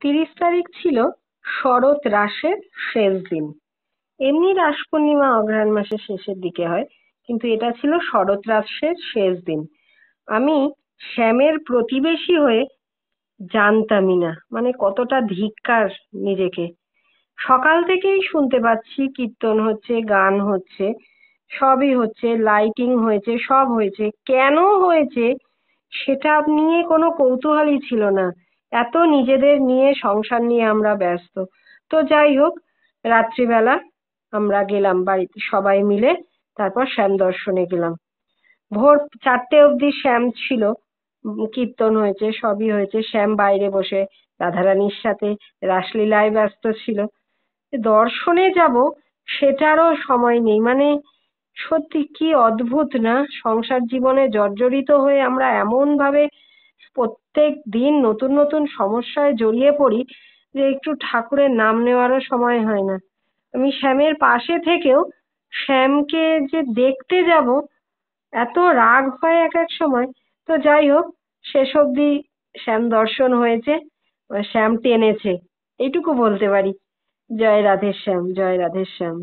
30 তারিখ ছিল শরৎ রাসের শেষ দিন। এমনি রাস পূর্ণিমা অঘ্রাণ মাসের শেষের দিকে হয়, কিন্তু এটা ছিল শরৎ রাসের শেষ দিন। আমি শ্যামের প্রতিবেশী হয়ে জানতামই না, মানে কতটা ধিক্কার নিজেকে। সকাল থেকেই শুনতে পাচ্ছি কীর্তন হচ্ছে, গান হচ্ছে, সবই হচ্ছে, লাইটিং হয়েছে, সব হয়েছে। কেন হয়েছে সেটা নিয়ে কোনো কৌতূহলই ছিল না। এত নিজেদের নিয়ে, সংসার নিয়ে আমরা ব্যস্ত। তো যাই হোক, রাত্রিবেলা আমরা গেলাম বাড়িতে সবাই মিলে। তারপর শ্যাম দর্শনে গেলাম। ভোর 4টে অবধি শ্যাম ছিল। কীর্তন হয়েছে, সবই হয়েছে। শ্যাম বাইরে বসে রাধারানীর সাথে রাসলীলায় ব্যস্ত ছিল। দর্শনে যাব সেটারও সময় নেই। মানে সত্যি কি অদ্ভুত না, সংসার জীবনে জর্জরিত হয়ে আমরা এমন ভাবে প্রত্যেক দিন নতুন নতুন সমস্যায় জড়িয়ে পড়ি যে একটু ঠাকুরের নাম নেওয়ারও সময় হয় না। আমি শ্যামের পাশে থেকেও শ্যামকে যে দেখতে যাব, এত রাগ হয় এক এক সময়। তো যাই হোক, শেষ অবধি শ্যাম দর্শন হয়েছে, শ্যাম টেনেছে, এইটুকু বলতে পারি। জয় রাধে শ্যাম, জয় রাধে শ্যাম।